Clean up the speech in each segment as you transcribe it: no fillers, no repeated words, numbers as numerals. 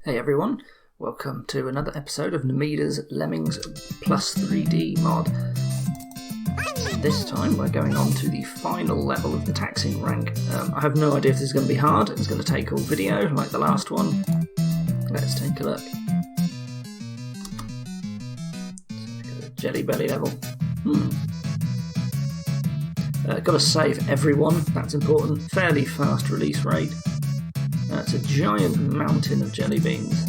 Hey everyone, welcome to another episode of Namida's Lemmings plus 3D mod. This time we're going on to the final level of the taxing rank. I have no idea if this is going to be hard. It's going to take all video like the last one. Let's take a look. Jelly belly level. Got to save everyone, that's important. Fairly fast release rate. It's a giant mountain of jelly beans.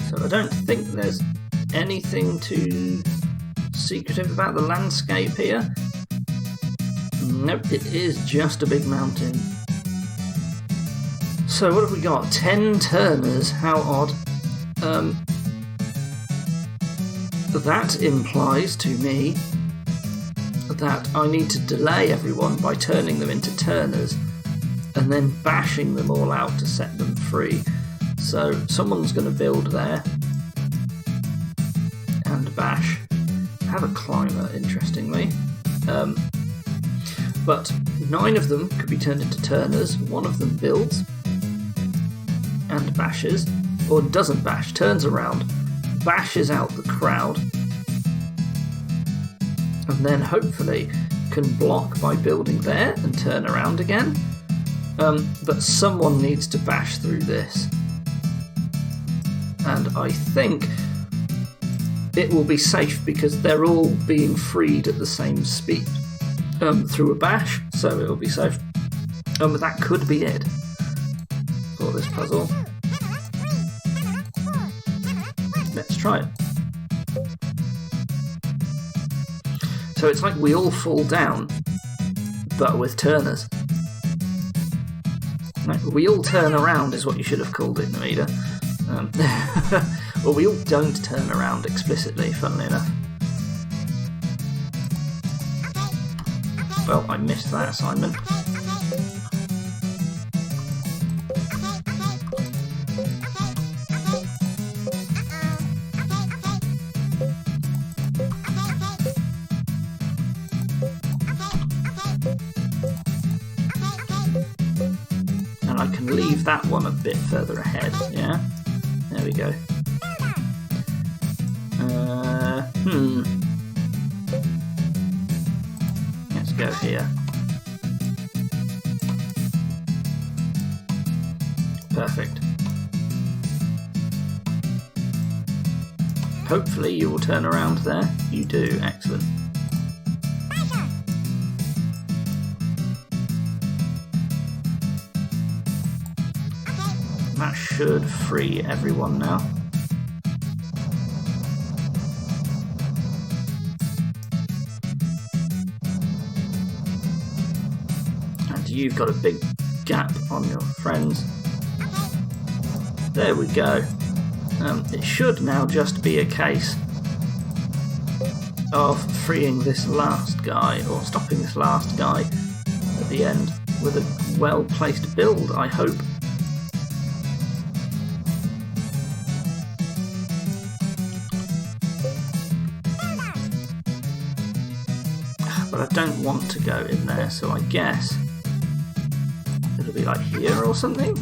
So I don't think there's anything too secretive about the landscape here. Nope, it is just a big mountain. So what have we got? 10 turners, how odd. That implies to me that I need to delay everyone by turning them into turners and then bashing them all out to set them free. So someone's going to build there and bash. Have a climber, interestingly. But 9 of them could be turned into turners. 1 of them builds and bashes, or doesn't bash, turns around, bashes out the crowd, and then hopefully can block by building there and turn around again. But someone needs to bash through this. And I think it will be safe because they're all being freed at the same speed through a bash, so it will be safe. But that could be it for this puzzle. Let's try it. So it's like we all fall down, but with turners. We all turn around is what you should have called it, Namida. Well, we all don't turn around explicitly, funnily enough. Well, I missed that assignment. I can leave that one a bit further ahead, yeah? There we go. Let's go here. Perfect. Hopefully you will turn around there. You do, excellent. That should free everyone now. And you've got a big gap on your friends. There we go. It should now just be a case of freeing this last guy, or stopping this last guy at the end with a well-placed build, I hope. But I don't want to go in there, so I guess it'll be like here or something?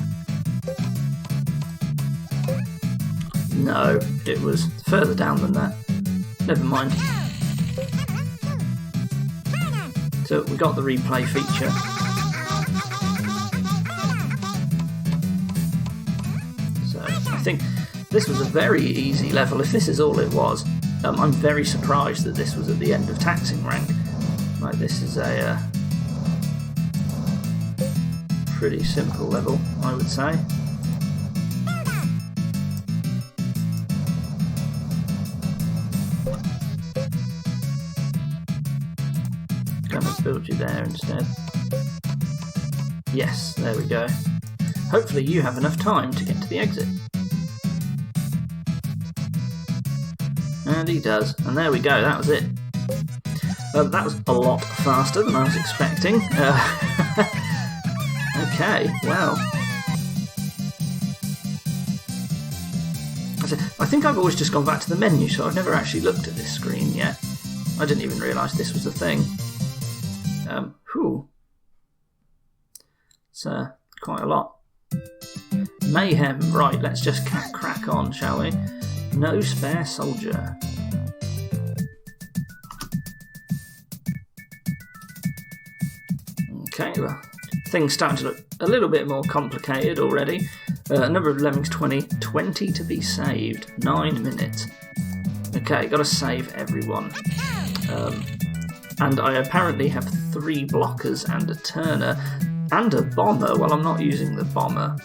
No, it was further down than that. Never mind. So we got the replay feature. So I think this was a very easy level. If this is all it was, I'm very surprised that this was at the end of taxing rank. Like, this is a pretty simple level, I would say. Gonna build you there instead. Yes, there we go. Hopefully you have enough time to get to the exit. And he does. And there we go, that was it. That was a lot faster than I was expecting. Okay, well. I think I've always just gone back to the menu, so I've never actually looked at this screen yet. I didn't even realise this was a thing. Whew. It's quite a lot. Mayhem. Right, let's just crack on, shall we? No spare soldier. Okay, well, things starting to look a little bit more complicated already. Number of Lemmings 20 to be saved. 9 minutes. Okay, gotta save everyone. And I apparently have 3 blockers and a turner and a bomber. Well, I'm not using the bomber.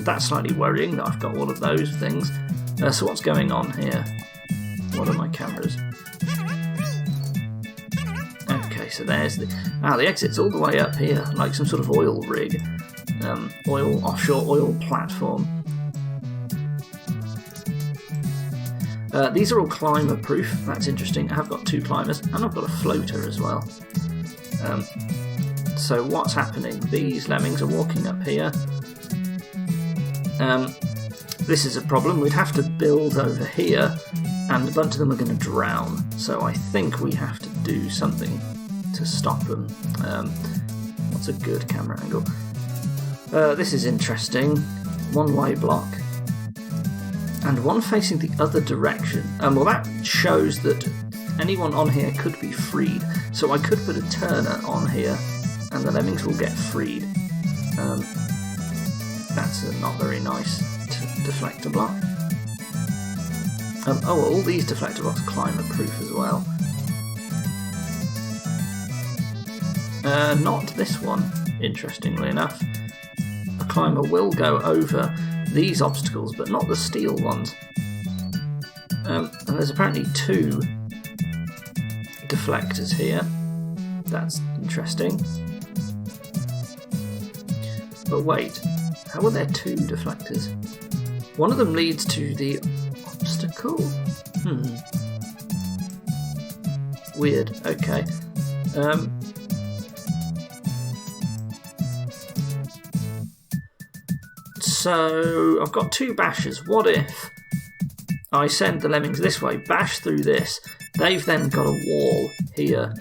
That's slightly worrying that I've got all of those things. So what's going on here? What are my cameras? Okay, so there's the exit's all the way up here, like some sort of oil rig, offshore oil platform. These are all climber proof. That's interesting. I have got 2 climbers and I've got a floater as well. So what's happening? These lemmings are walking up here. This is a problem. We'd have to build over here, and a bunch of them are going to drown. So I think we have to do something to stop them. What's a good camera angle? This is interesting. 1-way block. And one facing the other direction. Well, that shows that anyone on here could be freed. So I could put a turner on here, and the lemmings will get freed. That's not very nice deflector block. All these deflector blocks are climber proof as well. Not this one, interestingly enough. A climber will go over these obstacles, but not the steel ones. And there's apparently 2 deflectors here. That's interesting. But wait, how are there 2 deflectors? One of them leads to the obstacle? Weird, okay. So I've got 2 bashers. What if I send the lemmings this way, bash through this? They've then got a wall here.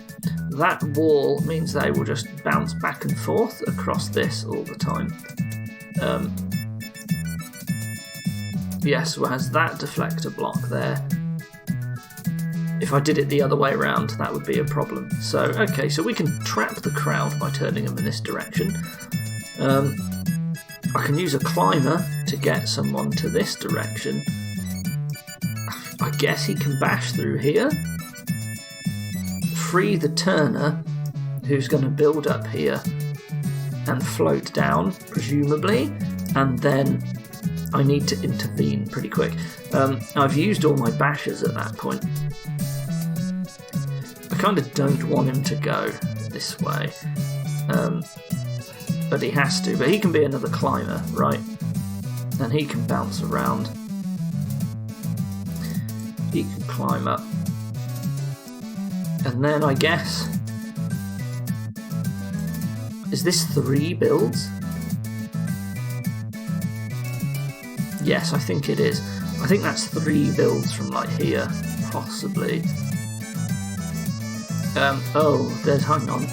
That wall means they will just bounce back and forth across this all the time. Yes, whereas that deflector block there, if I did it the other way around, that would be a problem. So, okay, so we can trap the crowd by turning them in this direction. I can use a climber to get someone to this direction. I guess he can bash through here. Free the turner, who's going to build up here and float down, presumably, and then I need to intervene pretty quick. I've used all my bashers at that point. I kind of don't want him to go this way, but he has to. But he can be another climber, right? And he can bounce around. He can climb up. And then I guess... Is this 3 builds? Yes, I think it is. I think that's 3 builds from like here, possibly. Hang on.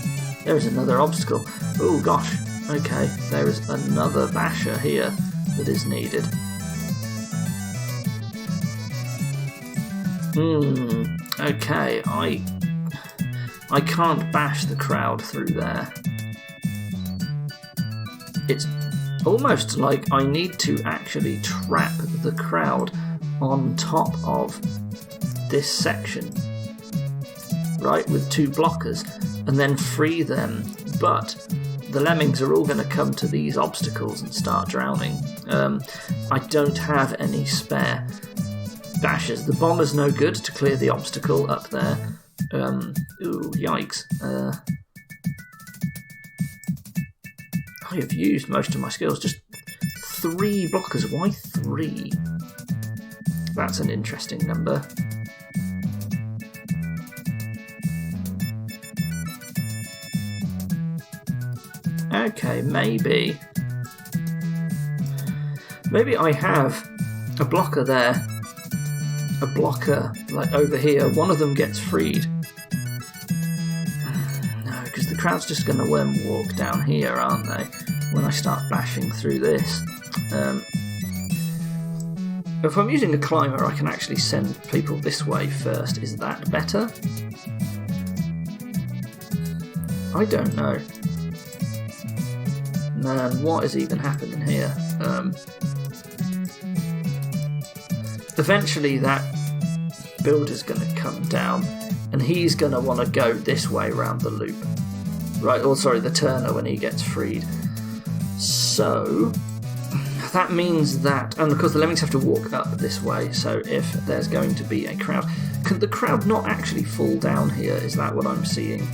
There's another obstacle. Oh gosh. Okay, there is another basher here that is needed. Okay, I can't bash the crowd through there. It's almost like I need to actually trap the crowd on top of this section, right, with 2 blockers, and then free them, but the lemmings are all going to come to these obstacles and start drowning. I don't have any spare bashers. The bomber's no good to clear the obstacle up there. Ooh, yikes. I have used most of my skills. Just 3 blockers. Why 3? That's an interesting number. Okay, maybe I have a blocker there, a blocker like over here. One of them gets freed. because the crowd's just going to walk down here, aren't they, when I start bashing through this. If I'm using a climber, I can actually send people this way first. Is that better? I don't know. Man, what is even happening here? Eventually that builder's going to come down, and he's going to want to go this way around the loop. Right, or sorry, the turner when he gets freed. So that means that, and of course the lemmings have to walk up this way, so if there's going to be a crowd, can the crowd not actually fall down here? Is that what I'm seeing?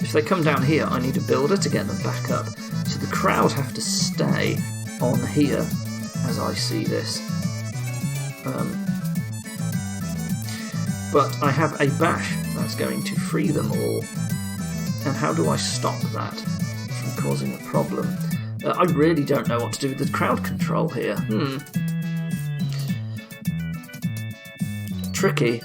If they come down here, I need a builder to get them back up. So the crowd have to stay on here, as I see this. But I have a bash that's going to free them all. And how do I stop that from causing a problem? I really don't know what to do with the crowd control here. Tricky.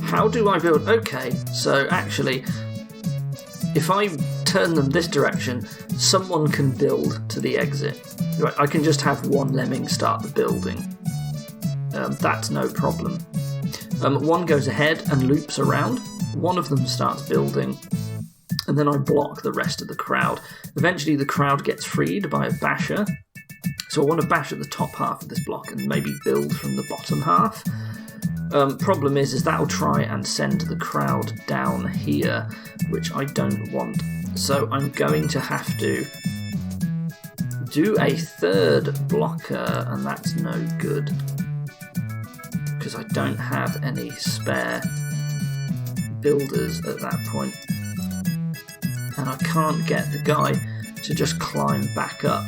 How do I build? Okay, so actually, if I turn them this direction, someone can build to the exit. Right, I can just have one lemming start the building. That's no problem. One goes ahead and loops around. One of them starts building, and then I block the rest of the crowd. Eventually the crowd gets freed by a basher. So I want to bash at the top half of this block and maybe build from the bottom half. Problem is that'll try and send the crowd down here, which I don't want. So I'm going to have to do a third blocker, and that's no good because I don't have any spare builders at that point, and I can't get the guy to just climb back up.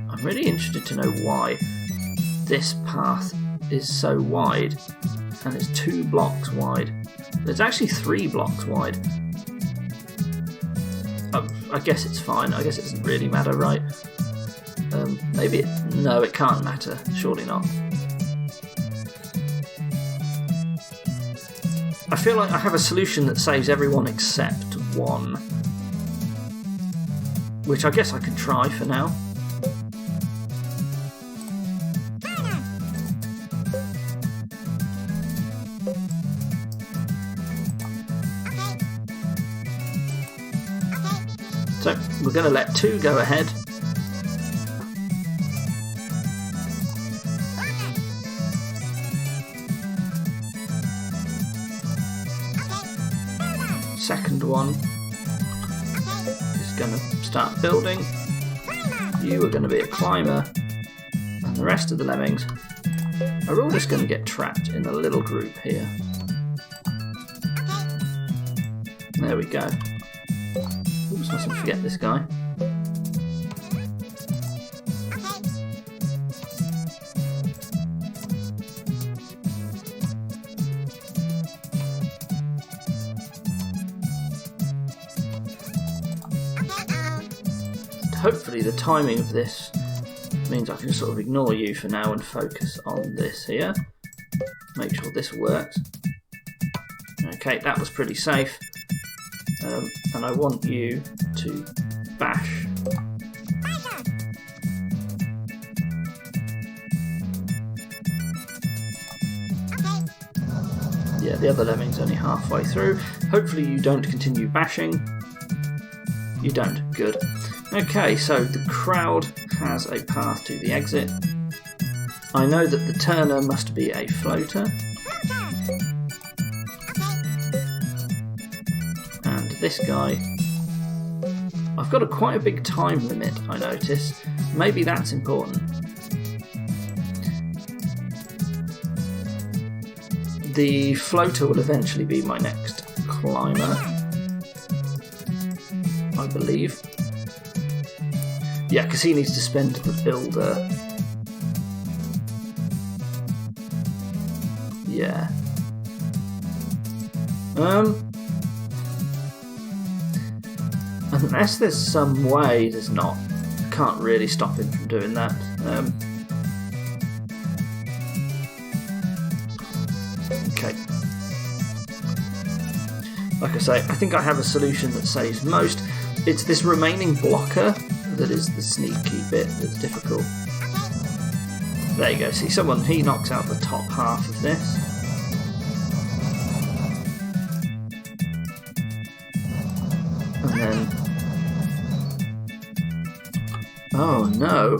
I'm really interested to know why this path is so wide, and it's 2 blocks wide. It's actually 3 blocks wide. I guess it's fine. I guess it doesn't really matter, right? No, it can't matter. Surely not. I feel like I have a solution that saves everyone except one, which I guess I can try for now. So we're going to let 2 go ahead. Second one is going to start building. You are going to be a climber, and the rest of the lemmings are all just going to get trapped in a little group here. There we go. Oops, mustn't forget this guy. Hopefully the timing of this means I can sort of ignore you for now and focus on this here. Make sure this works. Okay, that was pretty safe. And I want you to bash. Yeah, the other lemming's only halfway through. Hopefully you don't continue bashing. You don't. Good. Okay, so the crowd has a path to the exit. I know that the turner must be a floater. And this guy... I've got quite a big time limit, I notice. Maybe that's important. The floater will eventually be my next climber, I believe. Yeah, because he needs to spend the builder. Yeah. Unless there's some way, there's not. I can't really stop him from doing that. like I say, I think I have a solution that saves most. It's this remaining blocker that is the sneaky bit that's difficult. There you go, see, he knocks out the top half of this. And then... oh no!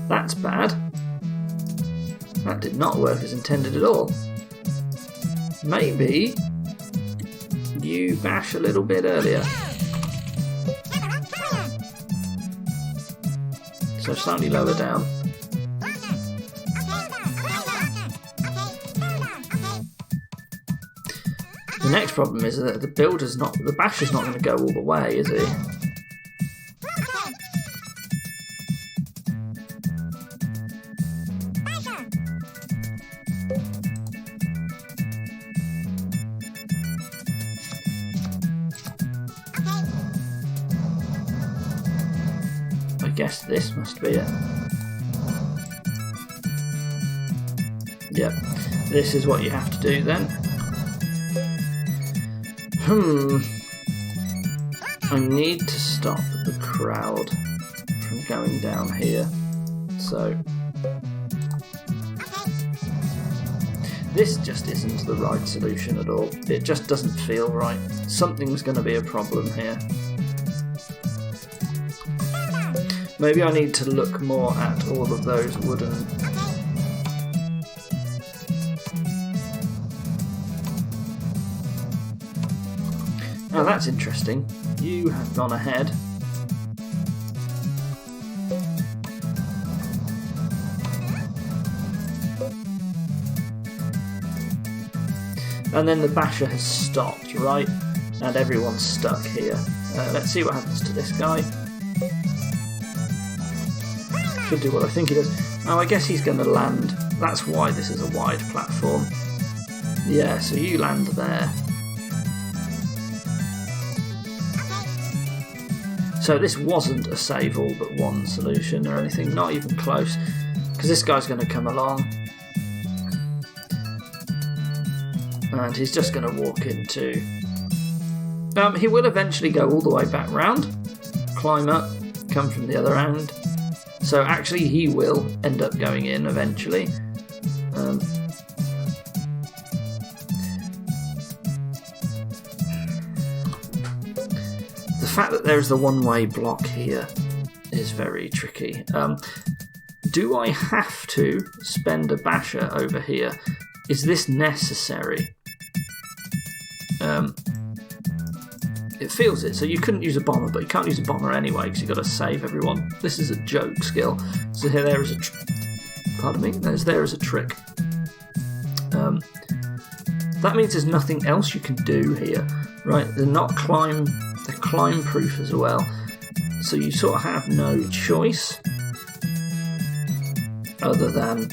That's bad. That did not work as intended at all. Maybe you bash a little bit earlier. So slightly lower down. The next problem is that the basher's not going to go all the way, is he? I guess this must be it. Yep, this is what you have to do then. I need to stop the crowd from going down here. So this just isn't the right solution at all. It just doesn't feel right. Something's going to be a problem here. Maybe I need to look more at all of those wooden... Now that's interesting. You have gone ahead. And then the basher has stopped, right? And everyone's stuck here. Let's see what happens to this guy. Should do what I think he does. Oh, I guess he's going to land. That's why this is a wide platform. Yeah, so you land there. So this wasn't a save all but one solution or anything, not even close, because this guy's going to come along and he's just going to walk into... he will eventually go all the way back round, climb up, come from the other end, so actually he will end up going in eventually. The fact that there's the one-way block here is very tricky. Do I have to spend a basher over here? Is this necessary? It feels it. So you couldn't use a bomber, but you can't use a bomber anyway because you've got to save everyone. This is a joke skill. So here there is a... pardon me. There is a trick. That means there's nothing else you can do here, right? They're not climb... They're climb proof as well, so you sort of have no choice other than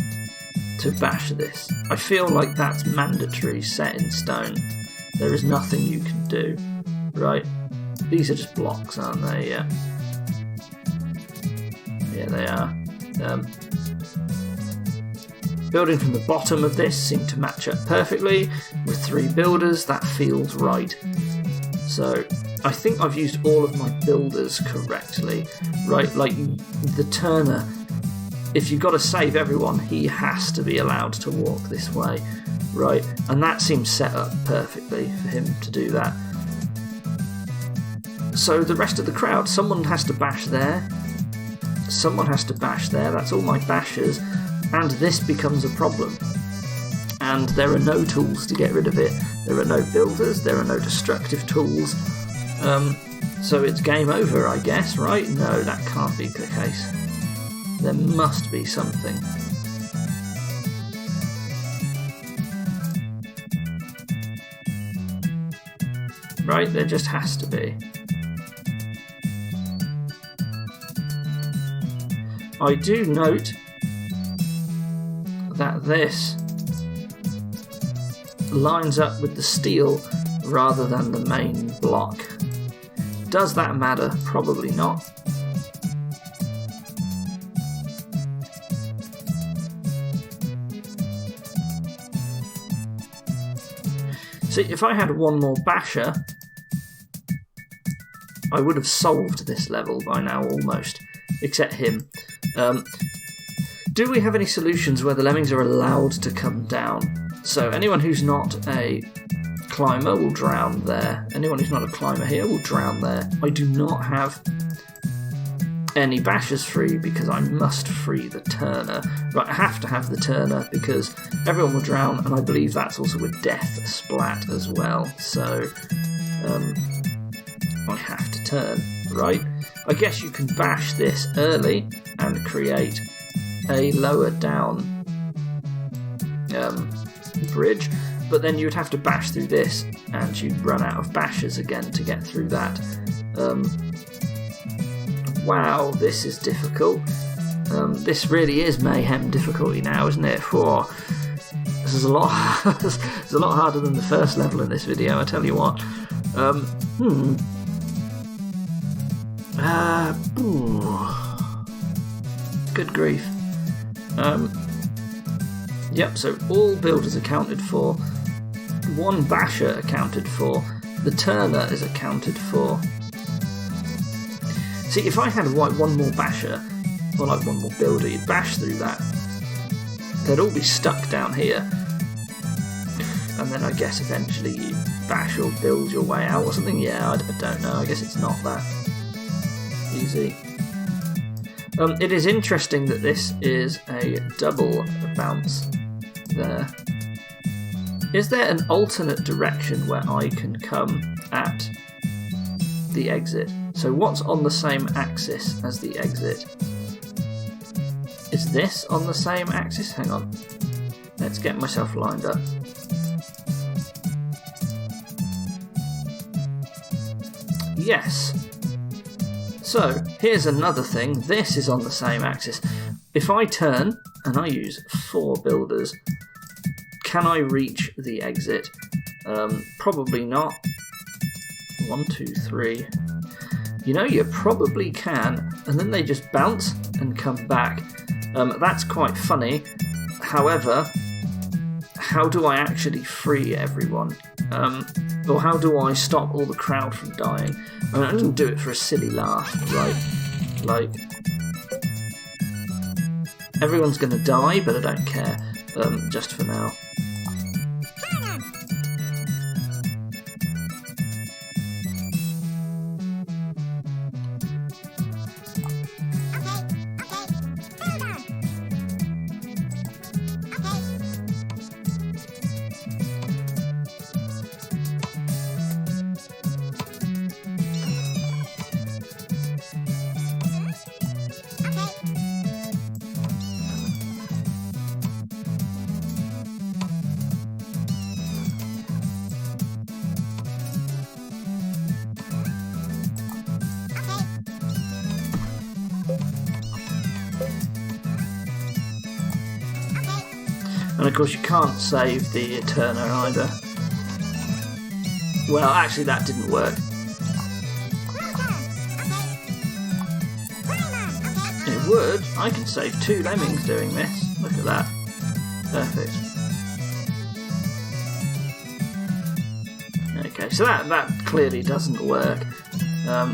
to bash this. I feel like that's mandatory, set in stone. There is nothing you can do, right? These are just blocks, aren't they? Yeah. Yeah, they are. Building from the bottom of this seemed to match up perfectly with 3 builders. That feels right. So I think I've used all of my builders correctly, right? Like the turner, if you've got to save everyone, he has to be allowed to walk this way, right? And that seems set up perfectly for him to do that. So the rest of the crowd, someone has to bash there, someone has to bash there, that's all my bashers, and this becomes a problem. And there are no tools to get rid of it. There are no builders, there are no destructive tools. So it's game over, I guess, right? No, that can't be the case. There must be something. Right, there just has to be. I do note that this lines up with the steel rather than the main block. Does that matter? Probably not. See, if I had one more basher, I would have solved this level by now almost, except him. Do we have any solutions where the lemmings are allowed to come down? So anyone who's not a climber will drown there. Anyone who's not a climber here will drown there. I do not have any bashers free because I must free the turner. Right, I have to have the turner because everyone will drown, and I believe that's also a death splat as well. So I have to turn, right? I guess you can bash this early and create a lower down bridge, but then you would have to bash through this and you'd run out of bashers again to get through that. Wow, this is difficult. This really is mayhem difficulty now, isn't it? Whoa. This is a lot it's a lot harder than the first level in this video, I tell you what. Good grief. Yep, so all builders accounted for, one basher accounted for, the turner is accounted for. See, if I had like one more basher, or like one more builder, you'd bash through that. They'd all be stuck down here. And then I guess eventually you bash or build your way out or something. Yeah, I don't know. I guess it's not that easy. It is interesting that this is a double bounce there. Is there an alternate direction where I can come at the exit? So what's on the same axis as the exit? Is this on the same axis? Hang on. Let's get myself lined up. Yes. So, here's another thing. This is on the same axis. If I turn, and I use 4 builders, can I reach the exit? Probably not. 1, 2, 3. You know, you probably can, and then they just bounce and come back. That's quite funny. However, how do I actually free everyone? Or how do I stop all the crowd from dying? I mean, I didn't do it for a silly laugh, right? Like, everyone's going to die, but I don't care, just for now. And of course you can't save the turner either. Well, actually that didn't work. It would. I can save 2 lemmings doing this. Look at that. Perfect. Okay, so that clearly doesn't work. I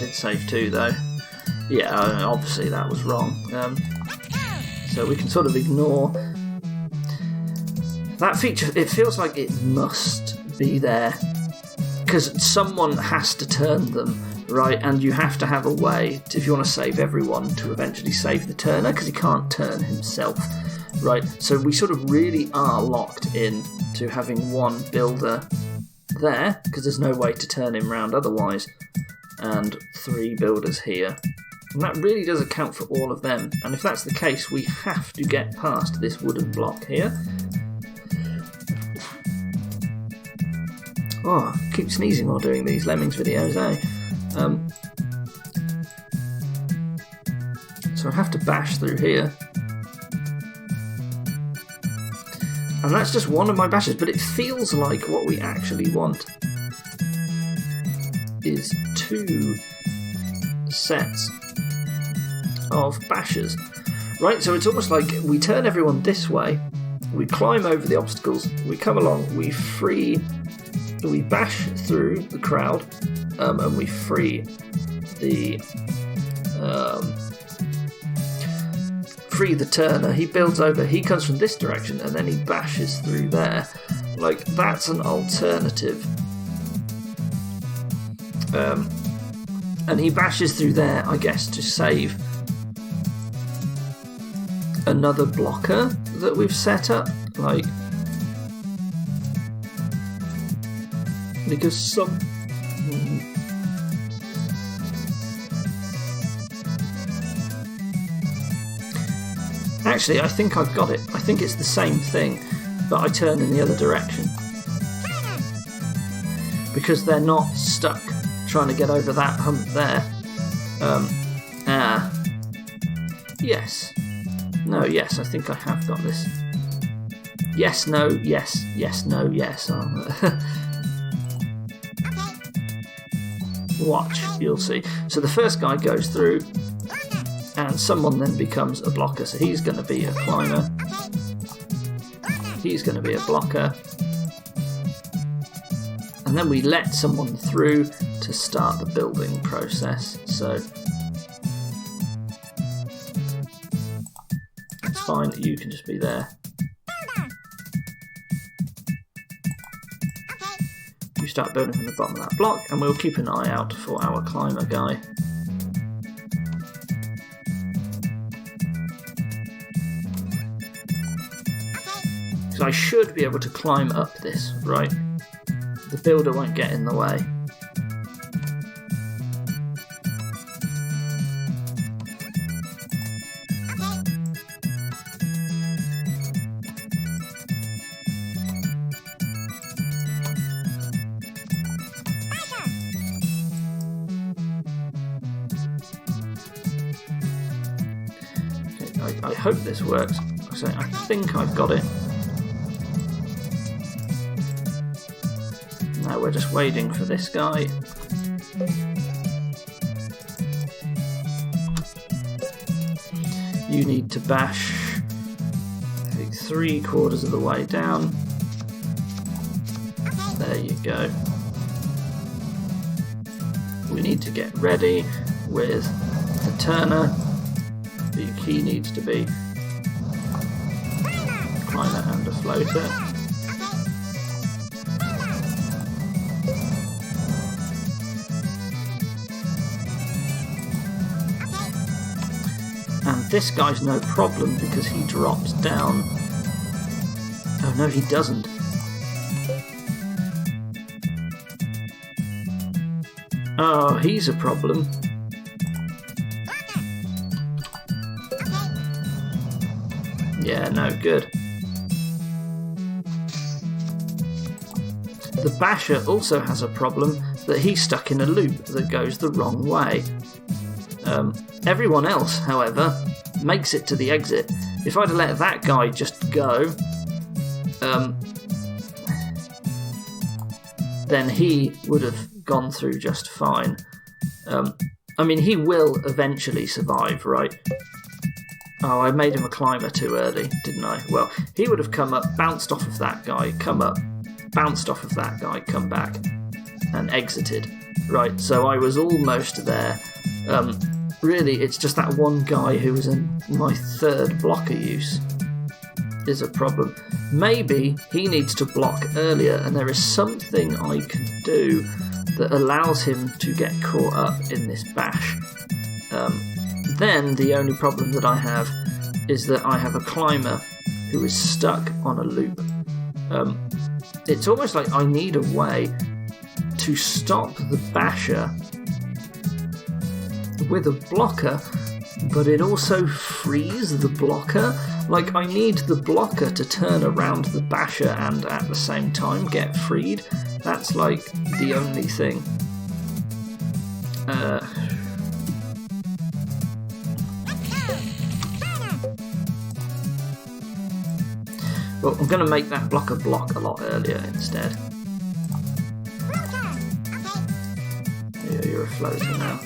did save 2 though. Yeah, obviously that was wrong. So we can sort of ignore that feature. It feels like it must be there because someone has to turn them, right? And you have to have a way to, if you want to save everyone, to eventually save the turner because he can't turn himself, right? So we sort of really are locked in to having 1 builder there because there's no way to turn him round otherwise, and 3 builders here. And that really does account for all of them. And if that's the case, we have to get past this wooden block here. Oh, I keep sneezing while doing these Lemmings videos, eh? So I have to bash through here. And that's just one of my bashes, but it feels like what we actually want is 2 sets of bashers, right? So it's almost like we turn everyone this way we climb over the obstacles, we come along, we bash through the crowd, and we free the turner. He builds over, he comes from this direction, and then he bashes through there. Like, that's an alternative. And he bashes through there, I guess, to save another blocker that we've set up. Like, because some... Actually, I think I've got it. I think it's the same thing, but I turn in the other direction. Because they're not stuck trying to get over that hump there. Yes. No, yes, I think I have got this. Yes, no, yes, yes, no, yes. Watch, you'll see. So the first guy goes through, and someone then becomes a blocker. So he's going to be a climber. He's going to be a blocker. And then we let someone through to start the building process. So it's fine, you can just be there. You start building from the bottom of that block, and we'll keep an eye out for our climber guy. So I should be able to climb up this, right? The builder won't get in the way. Okay, I hope this works. I think I've got it. Now we're just waiting for this guy. You need to bash 3/4 of the way down. There you go. We need to get ready with the turner. The key needs to be a climber and a floater. And this guy's no problem because he drops down. Oh no, he doesn't. Oh, he's a problem. Yeah, no good. The basher also has a problem that he's stuck in a loop that goes the wrong way. Everyone else, however, makes it to the exit. If I'd have let that guy just go, then he would have gone through just fine. I mean, he will eventually survive, right? Oh, I made him a climber too early, didn't I? Well, he would have come up, bounced off of that guy, come up, bounced off of that guy, come back, and exited. Right, so I was almost there. Really, it's just that one guy who was in my third blocker use is a problem. Maybe he needs to block earlier, and there is something I can do that allows him to get caught up in this bash. Then the only problem that I have is that I have a climber who is stuck on a loop. It's almost like I need a way to stop the basher with a blocker, but it also frees the blocker. Like, I need the blocker to turn around the basher and at the same time get freed. That's like the only thing. Well, I'm going to make that blocker block a lot earlier instead. Yeah, you're a floater now.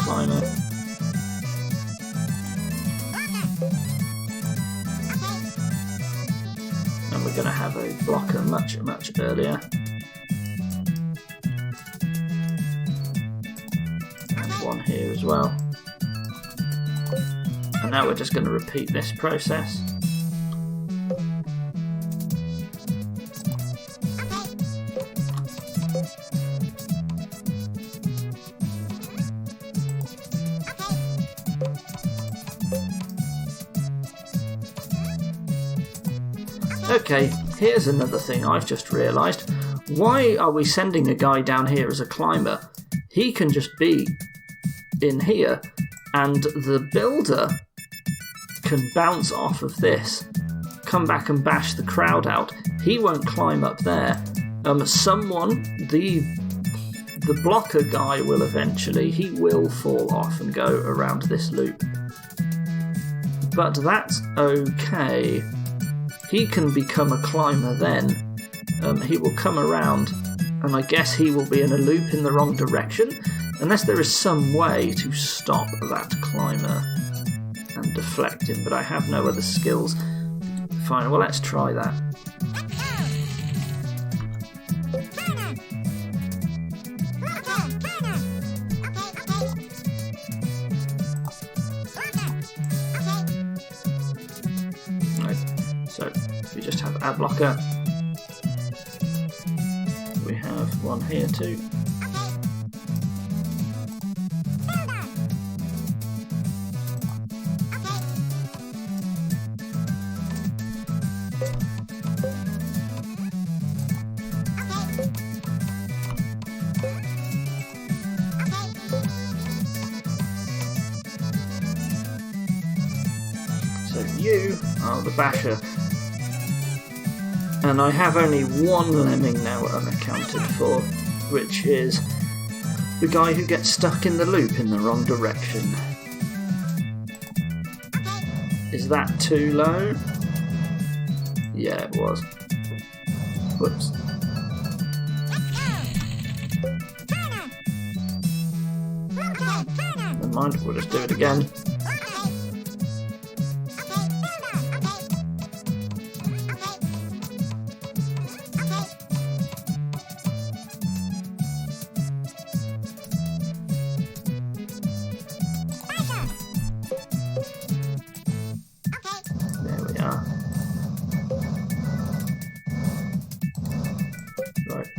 climber. And we're going to have a blocker much earlier. And one here as well. And now we're just going to repeat this process. Okay, here's another thing I've just realised. Why are we sending a guy down here as a climber? He can just be in here, and the builder can bounce off of this, come back and bash the crowd out. He won't climb up there. Someone, the blocker guy will eventually, he will fall off and go around this loop. But that's okay. He can become a climber then. He will come around, and I guess he will be in a loop in the wrong direction, unless there is some way to stop that climber and deflect him, but I have no other skills. Fine, well, let's try that. So we just have ad blocker. We have one here too. So you are the basher. And I have only one lemming now unaccounted for, which is the guy who gets stuck in the loop in the wrong direction. Is that too low? Yeah, it was. Whoops. Never mind, we'll just do it again.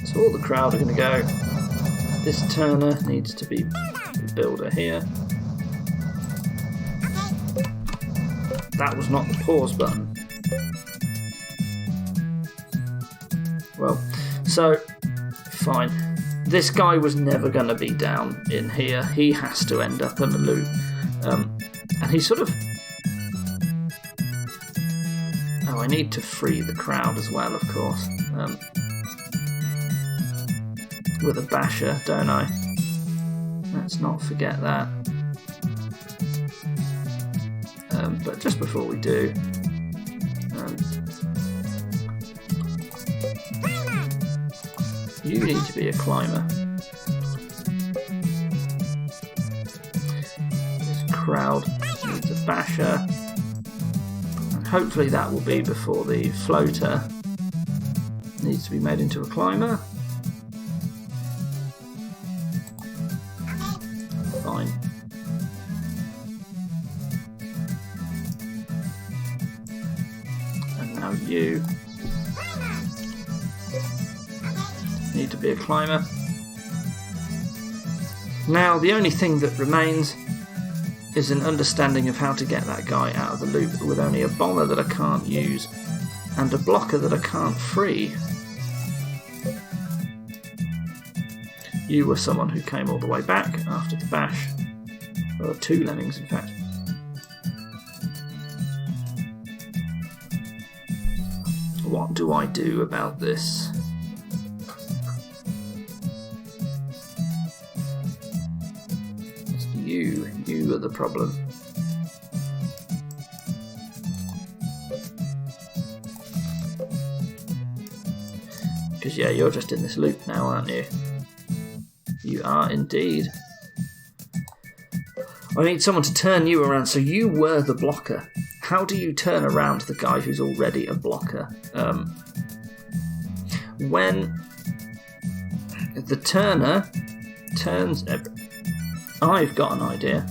So all the crowd are going to go. This turner needs to be the builder here. That was not the pause button. Well, so fine. This guy was never going to be down in here. He has to end up in a loop. And he sort of... Oh, I need to free the crowd as well, of course. With a basher, don't I? Let's not forget that. But just before we do, you need to be a climber. This crowd needs a basher, and hopefully that will be before the floater needs to be made into a climber. Fine. And now you need to be a climber. Now the only thing that remains is an understanding of how to get that guy out of the loop with only a bomber that I can't use and a blocker that I can't free. You were someone who came all the way back after the bash. Or two lemmings, in fact. What do I do about this? It's you. You are the problem. Because, yeah, you're just in this loop now, aren't you? You are indeed. I need someone to turn you around. So you were the blocker. How do you turn around the guy who's already a blocker? When the turner turns... I've got an idea.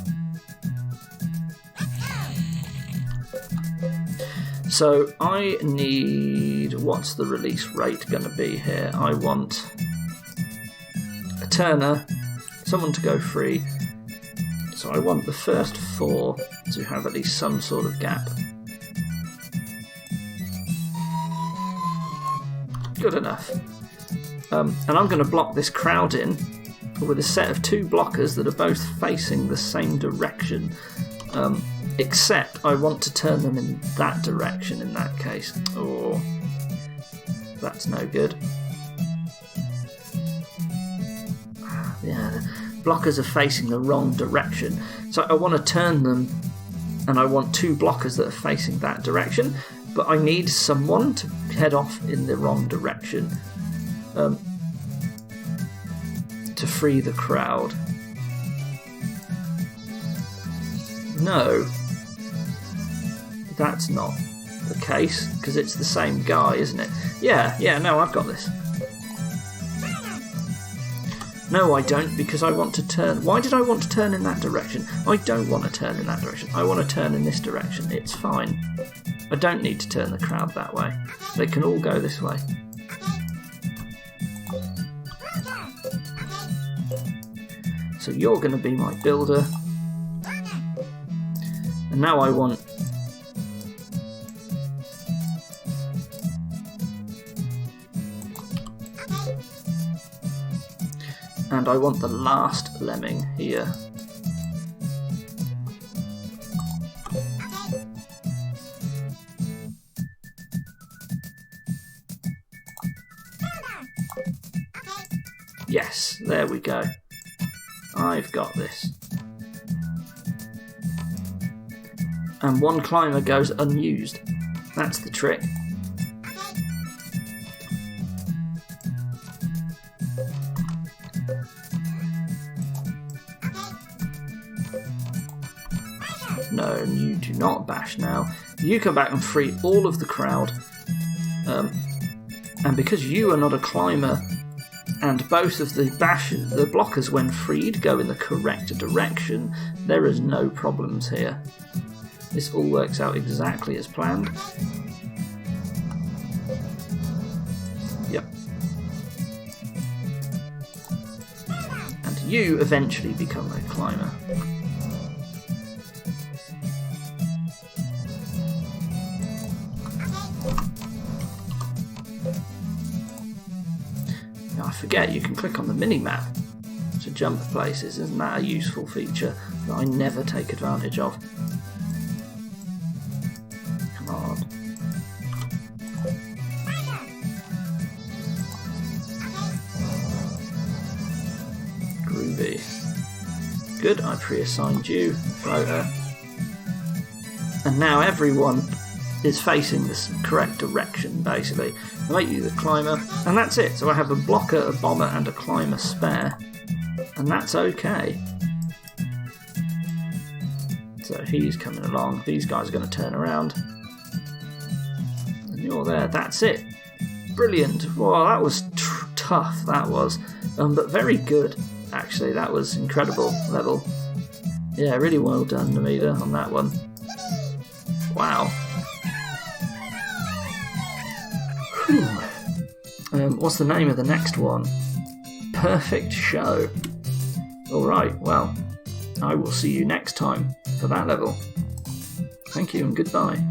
So I need... What's the release rate going to be here? I want a turner, someone to go free. So I want the first 4 to have at least some sort of gap. Good enough. And I'm going to block this crowd in with a set of 2 blockers that are both facing the same direction. Except I want to turn them in that direction in that case. Oh, that's no good. Yeah, the blockers are facing the wrong direction. So I want to turn them, and I want 2 blockers that are facing that direction, but I need someone to head off in the wrong direction to free the crowd. No. That's not the case, because it's the same guy, isn't it? Yeah, no, I've got this. No, I don't, because I want to turn... Why did I want to turn in that direction? I don't want to turn in that direction. I want to turn in this direction. It's fine. I don't need to turn the crowd that way. They can all go this way. So you're going to be my builder. And now I want... And I want the last lemming here. Yes, there we go. I've got this. And 1 climber goes unused. That's the trick. No, you do not bash now. You come back and free all of the crowd. And because you are not a climber, and both of the blockers when freed go in the correct direction, there is no problems here. This all works out exactly as planned. Yep. And you eventually become a climber. Now I forget you can click on the mini-map to jump places. Isn't that a useful feature that I never take advantage of? Come on. Groovy. Good, I pre-assigned you, floater. And now everyone is facing this correct direction, basically. I make you the climber, and that's it. So I have a blocker, a bomber, and a climber spare. And that's okay. So he's coming along. These guys are going to turn around. And you're there. That's it. Brilliant. Wow, that was tough, that was. But very good, actually. That was incredible level. Yeah, really well done, Namida, on that one. Wow. What's the name of the next one? Perfect Show. Alright, well, I will see you next time for that level. Thank you and goodbye.